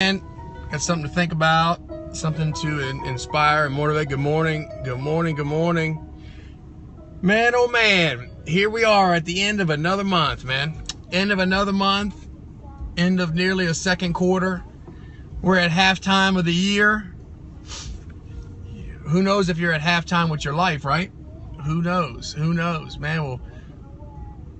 And got something to think about, something to inspire and motivate. Good morning, good morning, good morning. Man, oh man, here we are at the end of another month, man. End of another month, end of nearly a second quarter. We're at halftime of the year. Who knows if you're at halftime with your life, right? Who knows? Who knows, man?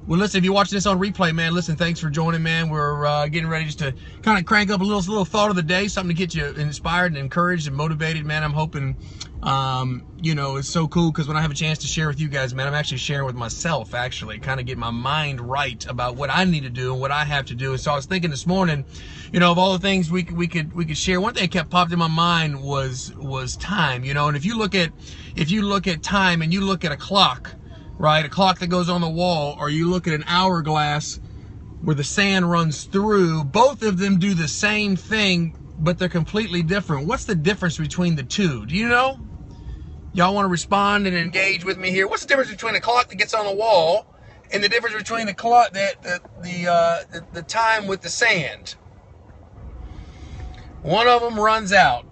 Well, listen, if you're watching this on replay, man, listen, thanks for joining, man. We're getting ready just to kind of crank up a little thought of the day, something to get you inspired and encouraged and motivated, man. I'm hoping, it's so cool because when I have a chance to share with you guys, man, I'm actually sharing with myself, actually, kind of get my mind right about what I need to do and what I have to do. And so I was thinking this morning, of all the things we could share, one thing that kept popped in my mind was time, and if you look at time and you look at a clock, right, a clock that goes on the wall, or you look at an hourglass where the sand runs through, both of them do the same thing, but they're completely different. What's the difference between the two? Do you know? Y'all want to respond and engage with me here? What's the difference between a clock that gets on the wall and the difference between the clock the time with the sand? One of them runs out.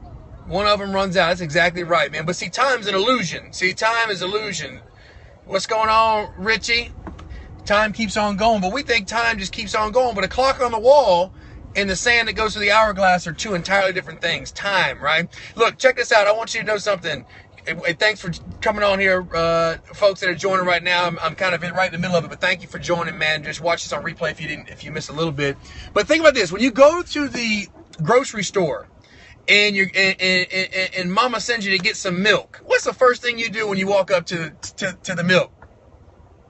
One of them runs out. That's exactly right, man. But see, time's an illusion. See, time is illusion. What's going on, Richie? Time keeps on going, but we think time just keeps on going. But a clock on the wall and the sand that goes through the hourglass are two entirely different things. Time, right? Look, check this out. I want you to know something. Thanks for coming on here, folks that are joining right now. I'm kind of right in the middle of it, but thank you for joining, man. Just watch this on replay if you missed a little bit. But think about this: when you go to the grocery store and and mama sends you to get some milk, what's the first thing you do when you walk up to the milk?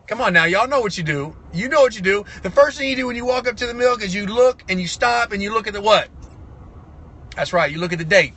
Come on now, y'all know what you do. You know what you do. The first thing you do when you walk up to the milk is you look and you stop and you look at the what? That's right, you look at the date.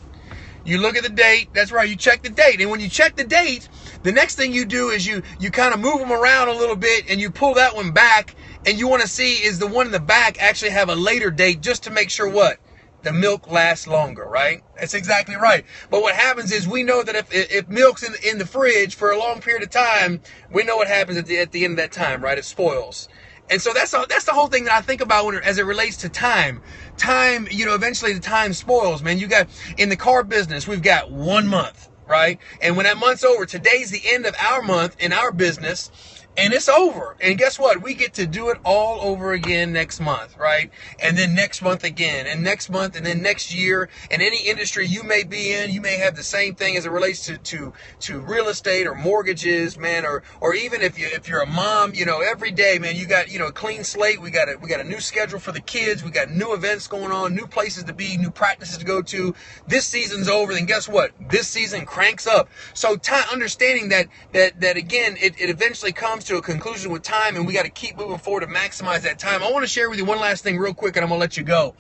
You look at the date, that's right, you check the date. And when you check the date, the next thing you do is you kind of move them around a little bit and you pull that one back, and you want to see, is the one in the back actually have a later date, just to make sure what? The milk lasts longer, right? That's exactly right. But what happens is, we know that if milk's in the fridge for a long period of time, we know what happens at the end of that time, right? It spoils. And so that's the whole thing that I think about as it relates to time. Time, eventually the time spoils, man. You got, in the car business, we've got 1 month, right? And when that month's over, today's the end of our month in our business, and it's over. And guess what? We get to do it all over again next month, right? And then next month again, and next month, and then next year. And any industry you may be in, you may have the same thing as it relates to real estate or mortgages, man, or even if you're a mom, every day, man, you got, a clean slate. We got a new schedule for the kids. We got new events going on, new places to be, new practices to go to. This season's over, then guess what? This season cranks up. So understanding that again, it eventually comes to a conclusion with time, and we got to keep moving forward to maximize that time. I want to share with you one last thing real quick, and I'm gonna let you go.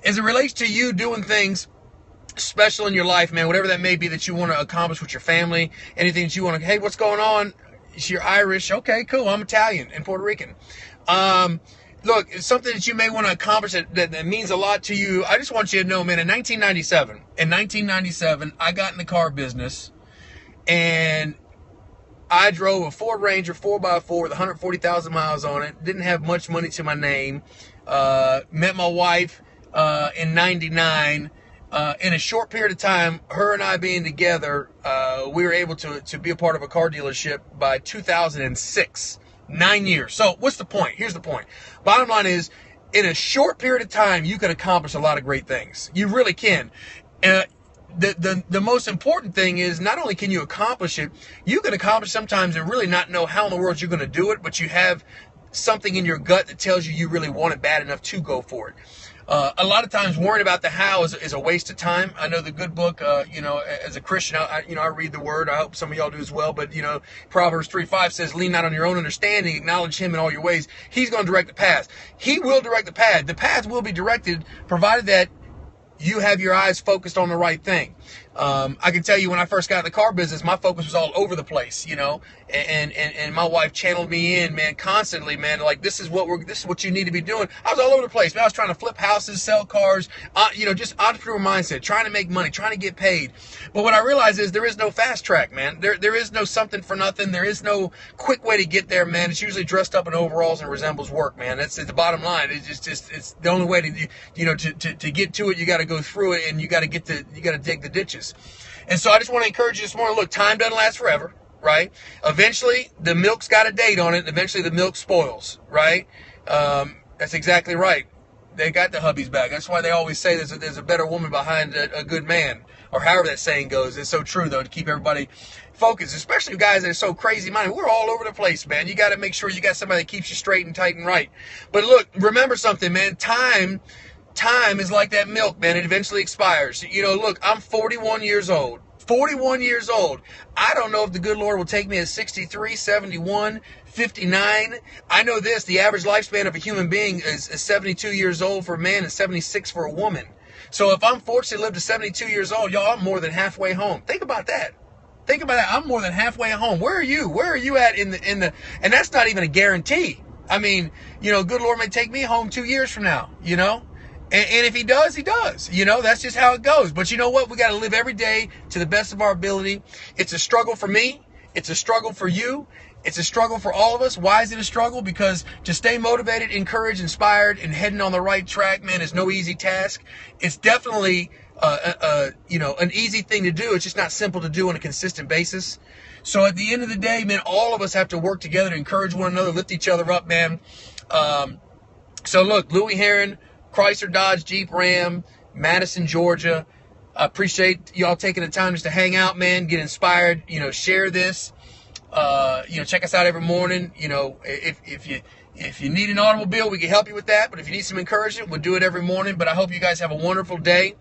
As it relates to you doing things special in your life, man, whatever that may be that you want to accomplish with your family, anything that you want to, hey, what's going on? You're Irish. Okay, cool. I'm Italian and Puerto Rican. Look, it's something that you may want to accomplish that means a lot to you. I just want you to know, man, in 1997, I got in the car business, and I drove a Ford Ranger 4x4 with 140,000 miles on it. Didn't have much money to my name. Met my wife in 99. In a short period of time, her and I being together, we were able to be a part of a car dealership by 2006. 9 years. So what's the point? Here's the point. Bottom line is, in a short period of time, you can accomplish a lot of great things. You really can. The most important thing is, not only can you accomplish it, you can accomplish sometimes and really not know how in the world you're going to do it, but you have something in your gut that tells you really want it bad enough to go for it. A lot of times worrying about the how is a waste of time. I know the good book, as a Christian, I read the word. I hope some of y'all do as well. But, Proverbs 3:5 says, lean not on your own understanding, acknowledge him in all your ways. He's going to direct the path. He will direct the path. The path will be directed, provided that you have your eyes focused on the right thing. I can tell you when I first got in the car business, my focus was all over the place, you know, and my wife channeled me in, man, constantly, man, like this is what you need to be doing. I was all over the place, man. I was trying to flip houses, sell cars, you know, just entrepreneur mindset, trying to make money, trying to get paid. But what I realized is there is no fast track, man. There is no something for nothing. There is no quick way to get there, man. It's usually dressed up in overalls and resembles work, man. That's the bottom line. It's just it's the only way to, you know, to get to it. You got to go through it, and you got to dig the ditches. And so I just want to encourage you this morning. Look, time doesn't last forever, right? Eventually, the milk's got a date on it. Eventually, the milk spoils, right? That's exactly right. They got the hubby's back. That's why they always say there's a better woman behind a good man, or however that saying goes. It's so true, though, to keep everybody focused, especially guys that are so crazy-minded. We're all over the place, man. You got to make sure you got somebody that keeps you straight and tight and right. But look, remember something, man. Time is like that milk, man. It eventually expires. You know, look, I'm 41 years old. 41 years old. I don't know if the good Lord will take me at 63, 71, 59. I know this, the average lifespan of a human being is 72 years old for a man and 76 for a woman. So if I'm fortunate to live to 72 years old, y'all, I'm more than halfway home. Think about that. Think about that. I'm more than halfway home. Where are you? Where are you at in the, and that's not even a guarantee. I mean, you know, good Lord may take me home 2 years from now, you know? And if he does, he does. You know, that's just how it goes. But you know what? We got to live every day to the best of our ability. It's a struggle for me. It's a struggle for you. It's a struggle for all of us. Why is it a struggle? Because to stay motivated, encouraged, inspired, and heading on the right track, man, is no easy task. It's definitely, you know, an easy thing to do. It's just not simple to do on a consistent basis. So at the end of the day, man, all of us have to work together to encourage one another, lift each other up, man. So look, Louie Herron Chrysler, Dodge, Jeep, Ram, Madison, Georgia. I appreciate y'all taking the time just to hang out, man, get inspired, you know, share this. You know, check us out every morning. You know, if you need an automobile, we can help you with that. But if you need some encouragement, we'll do it every morning. But I hope you guys have a wonderful day.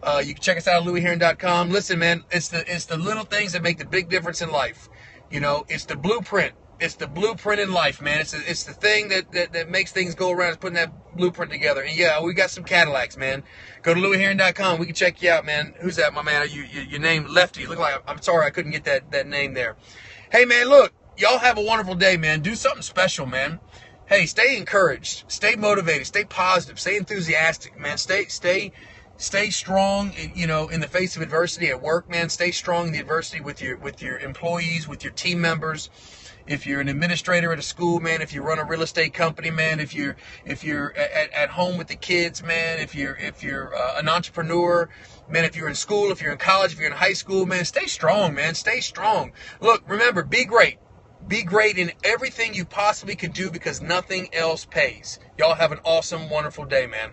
You can check us out at louieherron.com. Listen, man, it's the little things that make the big difference in life. You know, it's the blueprint. It's the blueprint in life, man. It's the thing that makes things go around, is putting that blueprint together. And yeah, we got some Cadillacs, man. Go to louieherron.com. We can check you out, man. Who's that, my man? Your name, Lefty. Look like I'm sorry I couldn't get that name there. Hey, man, look, y'all have a wonderful day, man. Do something special, man. Hey, stay encouraged, stay motivated, stay positive, stay enthusiastic, man. Stay strong, you know, in the face of adversity at work, man. Stay strong in the adversity with your employees, with your team members. If you're an administrator at a school, man, if you run a real estate company, man, if you're at home with the kids, man, if you're an entrepreneur, man, if you're in school, if you're in college, if you're in high school, man, stay strong, man, stay strong. Look, remember, be great. Be great in everything you possibly can do, because nothing else pays. Y'all have an awesome, wonderful day, man.